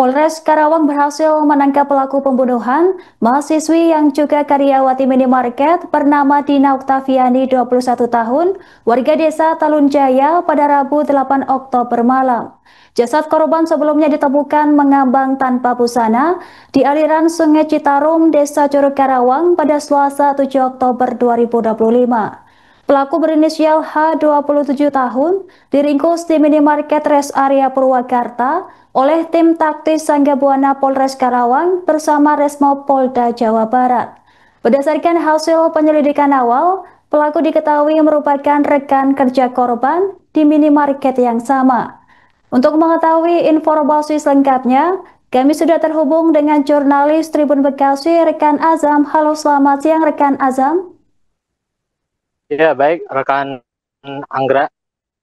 Polres Karawang berhasil menangkap pelaku pembunuhan mahasiswi yang juga karyawati minimarket bernama Dina Oktaviani 21 tahun, warga desa Talunjaya pada Rabu 8 Oktober malam. Jasad korban sebelumnya ditemukan mengambang tanpa busana di aliran Sungai Citarum, Desa Curug Karawang pada Selasa 7 Oktober 2025. Pelaku berinisial H 27 tahun diringkus di minimarket res area Purwakarta oleh tim taktis Sangga-Buana Polres Karawang bersama Resmo Polda Jawa Barat. Berdasarkan hasil penyelidikan awal, pelaku diketahui merupakan rekan kerja korban di minimarket yang sama. Untuk mengetahui informasi selengkapnya, kami sudah terhubung dengan jurnalis Tribun Bekasi, rekan Azam. Halo, selamat siang rekan Azam. Ya, baik, rekan Anggra.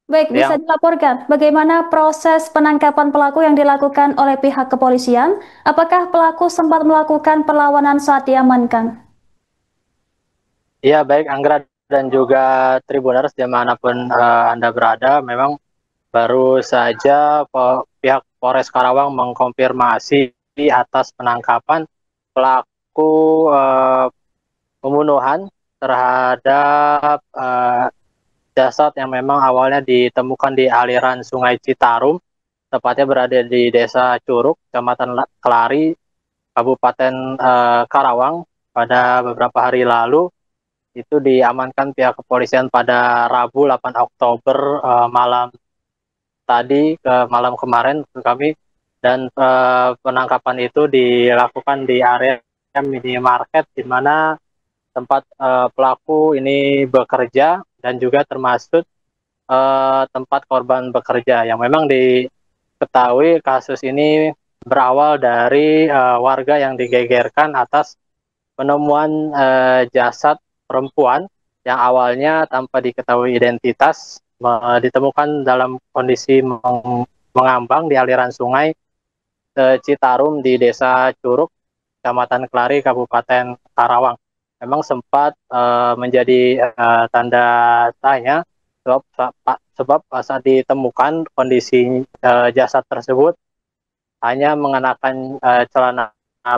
Baik, bisa Yang dilaporkan bagaimana proses penangkapan pelaku yang dilakukan oleh pihak kepolisian? Apakah pelaku sempat melakukan perlawanan saat diamankan? ya baik, Anggra dan juga Tribuners dimanapun Anda berada, memang baru saja pihak Polres Karawang mengkonfirmasi atas penangkapan pelaku pembunuhan terhadap jasad yang memang awalnya ditemukan di aliran Sungai Citarum, tepatnya berada di Desa Curug, Kecamatan Kelari, Kabupaten Karawang pada beberapa hari lalu. Itu diamankan pihak kepolisian pada Rabu 8 Oktober malam tadi, malam kemarin ke kami, dan penangkapan itu dilakukan di area minimarket di mana tempat pelaku ini bekerja dan juga termasuk tempat korban bekerja, yang memang diketahui kasus ini berawal dari warga yang digegerkan atas penemuan jasad perempuan yang awalnya tanpa diketahui identitas, ditemukan dalam kondisi mengambang di aliran sungai Citarum di Desa Curug, Kecamatan Kelari, Kabupaten Karawang. Memang sempat menjadi tanda tanya sebab saat ditemukan kondisi jasad tersebut hanya mengenakan celana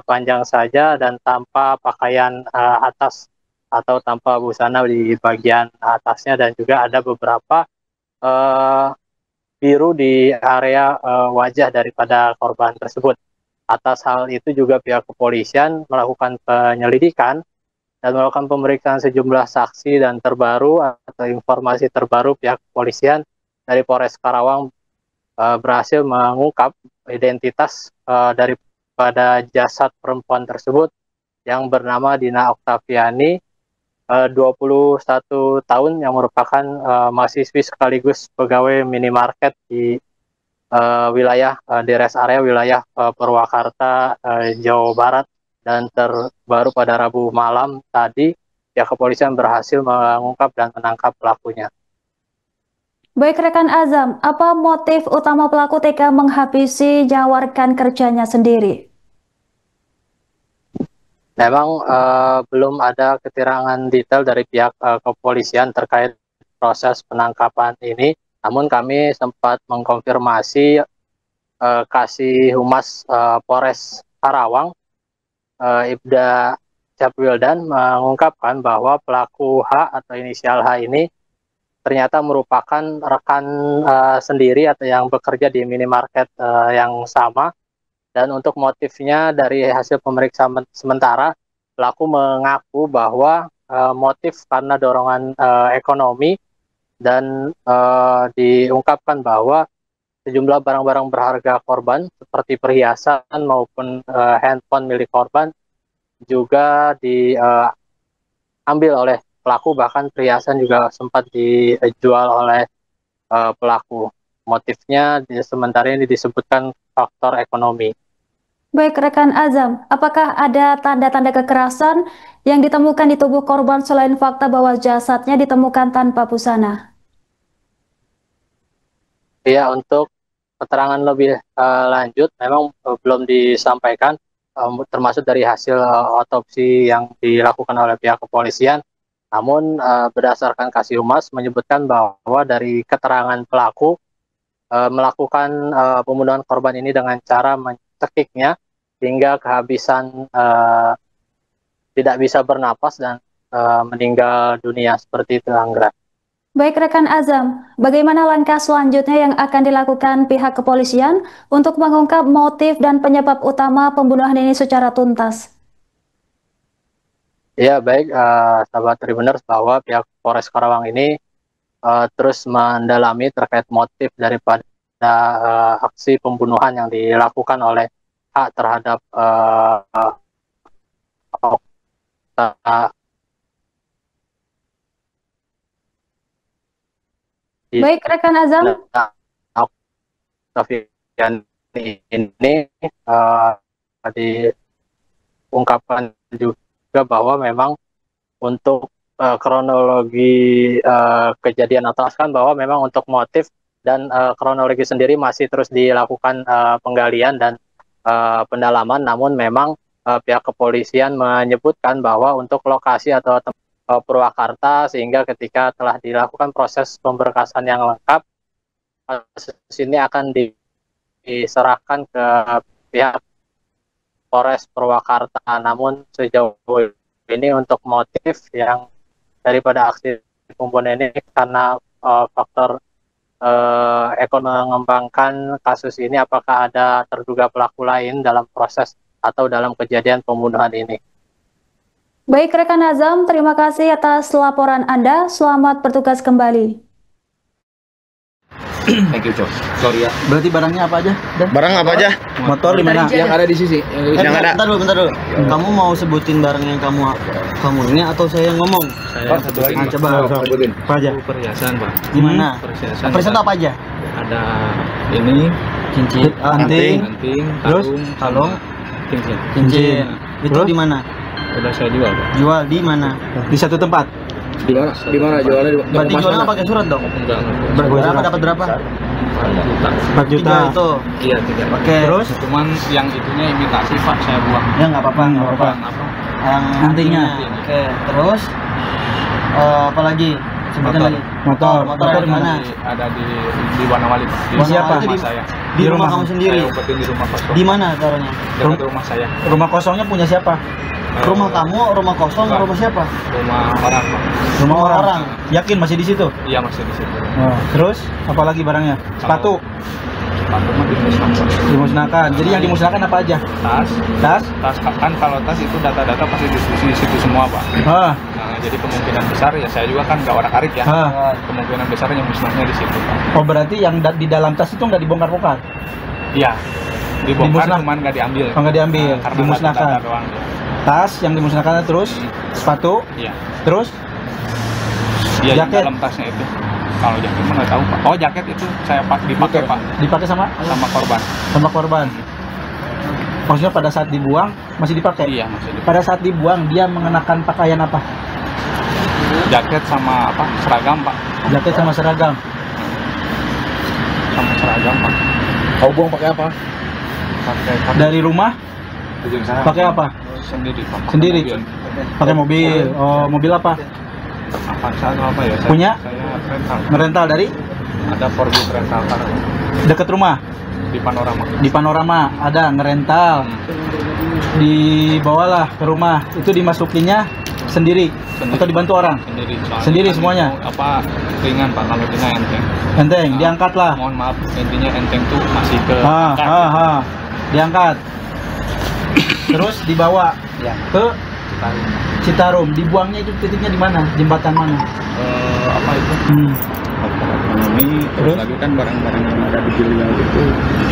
panjang saja dan tanpa pakaian atas atau tanpa busana di bagian atasnya, dan juga ada beberapa uh, biru di area wajah daripada korban tersebut. Atas hal itu juga pihak kepolisian melakukan penyelidikan dan melakukan pemeriksaan sejumlah saksi, dan terbaru atau informasi terbaru pihak kepolisian dari Polres Karawang berhasil mengungkap identitas daripada jasad perempuan tersebut yang bernama Dina Oktaviani, 21 tahun, yang merupakan mahasiswi sekaligus pegawai minimarket di wilayah di rest area wilayah Purwakarta, Jawa Barat. Dan terbaru pada Rabu malam tadi, pihak kepolisian berhasil mengungkap dan menangkap pelakunya. Baik rekan Azam, apa motif utama pelaku tega menghabisi nyawa rekan kerjanya sendiri? Memang belum ada keterangan detail dari pihak kepolisian terkait proses penangkapan ini, namun kami sempat mengkonfirmasi Kasih Humas Polres Karawang, Ibda Capwildan, mengungkapkan bahwa pelaku H atau inisial H ini ternyata merupakan rekan sendiri atau yang bekerja di minimarket yang sama. Dan untuk motifnya, dari hasil pemeriksaan sementara, pelaku mengaku bahwa motif karena dorongan ekonomi, dan diungkapkan bahwa sejumlah barang-barang berharga korban seperti perhiasan maupun handphone milik korban juga diambil oleh pelaku, bahkan perhiasan juga sempat dijual oleh pelaku. Motifnya sementara ini disebutkan faktor ekonomi. Baik rekan Azam, apakah ada tanda-tanda kekerasan yang ditemukan di tubuh korban selain fakta bahwa jasadnya ditemukan tanpa busana? Ya, untuk keterangan lebih lanjut memang belum disampaikan, termasuk dari hasil otopsi yang dilakukan oleh pihak kepolisian. Namun berdasarkan Kasih Humas menyebutkan bahwa dari keterangan pelaku melakukan pembunuhan korban ini dengan cara cekiknya hingga kehabisan, tidak bisa bernapas dan meninggal dunia seperti itu, Anggra. Baik rekan Azam, bagaimana langkah selanjutnya yang akan dilakukan pihak kepolisian untuk mengungkap motif dan penyebab utama pembunuhan ini secara tuntas? Ya baik, sahabat Tribuners, bahwa pihak Polres Karawang ini terus mendalami terkait motif daripada aksi pembunuhan yang dilakukan oleh H terhadap Baik rekan Azam, Octavian ini diungkapkan juga bahwa memang untuk kronologi kejadian atau bahwa memang untuk motif dan kronologi sendiri masih terus dilakukan penggalian dan pendalaman, namun memang pihak kepolisian menyebutkan bahwa untuk lokasi atau Purwakarta, sehingga ketika telah dilakukan proses pemberkasan yang lengkap, kasus ini akan diserahkan ke pihak Polres Purwakarta. Namun sejauh ini untuk motif yang daripada aksi pembunuhan ini karena faktor ekonomi mengembangkan kasus ini, apakah ada terduga pelaku lain dalam proses atau dalam kejadian pembunuhan ini. baik rekan Azam, terima kasih atas laporan Anda. Selamat bertugas kembali. Thank you, Cok. Sorry ya. Berarti barangnya apa aja? Barang apa aja? Motor di mana? Yang ada di sisi. Yang ada. Bentar dulu. Kamu mau sebutin barang yang kamu ini atau saya yang ngomong? Saya sebutin. Nah, coba sebutin. apa aja? Perhiasan, Pak. Gimana? Perhiasan apa aja? Ada ini Cincin, anting, terus kalung, cincin. cincin. Itu di mana? Udah saya jual, Pak. Jual di mana? Di satu tempat. Di mana? Di mana jualnya? Berarti jualnya pakai surat dong? Enggak. Berapa dapat berapa? 4 juta. 4 juta itu. Iya, 3. Oke. Terus? Cuman yang itunya imitasi, Pak, saya buang. Ya nggak apa-apa. Apa? Yang antingnya. Oke. Terus apa lagi? Sebutin lagi. Motor di mana? Ada di Wanawali, Pak. Di siapa? Rumah saya. Di rumah kamu sendiri. Saya umpetin di rumah kosong. Di mana taruhnya? Dekat rumah saya. Rumah kosongnya punya siapa? Rumah kamu, rumah kosong, rumah siapa? Rumah orang, Pak. Rumah orang. Yakin masih di situ? Iya, masih di situ. Terus apalagi barangnya? Sepatu. Sepatu mah dimusnahkan. Dimusnahkan. Jadi yang dimusnahkan apa aja? Tas kan, kalau tas itu data-data pasti di situ semua, Pak. Nah, jadi kemungkinan besar ya, saya juga kan nggak orak-arik ya. Kemungkinan besar yang musnahnya di situ, Pak. Oh, berarti yang di dalam tas itu nggak dibongkar-bongkar? Iya. Dibongkar cuman nggak diambil. Oh, nggak diambil. Karena dimusnahkan. data doang, ya. Tas yang dimusnahkan, terus sepatu. Iya. Terus? Iya, jaket. dalam tasnya itu. Kalau jaket mah nggak tahu, Pak. Oh, jaket itu saya dipakai, Pak. Dipakai sama korban. Sama korban. Maksudnya pada saat dibuang masih dipakai? Iya, masih dipakai. Pada saat dibuang dia mengenakan pakaian apa? Jaket sama apa? Seragam, Pak. Jaket sama seragam. Sama seragam, Pak. Kau buang pakai apa? Pakai dari rumah? Pakai apa? Sendiri, Pak. Sendiri. Pakai mobil. Oh, mobil apa? Avanza atau apa ya? Punya? Saya rental. Ngerental dari? Ada Forbit rental car. Dekat rumah? Di Panorama. Di Panorama ada ngerental. Dibawalah ke rumah. Itu dimasukinnya sendiri atau dibantu orang? Sendiri semuanya. Apa ringan, Pak, kalau tina enteng. Enteng, diangkat lah. Mohon maaf, intinya enteng tuh masih ke diangkat. Terus dibawa ke Citarum. Dibuangnya itu titiknya di mana? Jembatan mana? Apa itu? Ekonomi. Terus lagi kan barang-barang yang ada di beliau itu.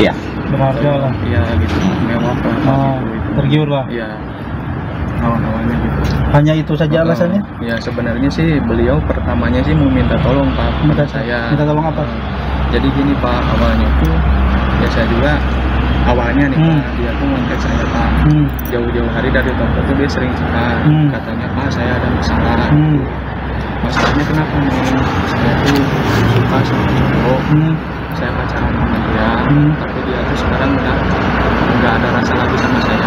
Iya. Berharga lah. Iya gitu. Mewah lah. Tergiur lah. Iya. Awal-awalnya gitu. Hanya itu saja alasannya? Ya sebenarnya sih beliau pertamanya sih mau minta tolong, Pak. Minta tolong apa? Jadi gini, Pak, awalnya tuh ya saya juga awalnya nih Pak, dia tuh ngontek saya, Pak. Jauh-jauh hari dari toko tuh dia sering curhat. Katanya, Pak, saya ada masalah. Masalahnya kenapa nih? Saya tuh suka sama cowok. Saya pacaran sama dia. Tapi dia tuh sekarang udah nggak ada rasa lagi sama saya.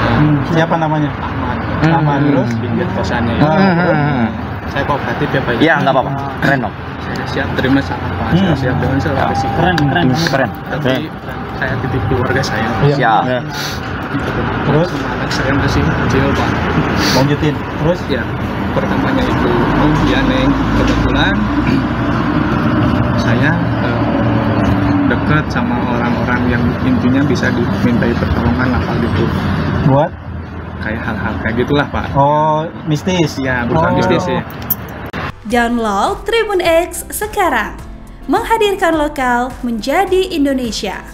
Siapa namanya? Ahmad. Terus pinggir kosannya ya. Saya kooperatif ya, Pak. Iya, nggak apa-apa. Keren dong. Saya siap terima saran, Pak. Saya siap dengan segala resiko. Keren. Tapi saya titip keluarga saya. Siap. Terus sama anak saya masih kecil Pak. Lanjutin. Terus ya pertamanya itu ya Neng, kebetulan saya dekat sama orang-orang yang intinya bisa dimintai pertolongan lah Pak gitu. Buat? Kayak hal-hal kayak gitulah Pak. Oh, mistis? Ya, bukan mistis ya. Download Tribun X sekarang, menghadirkan lokal menjadi Indonesia.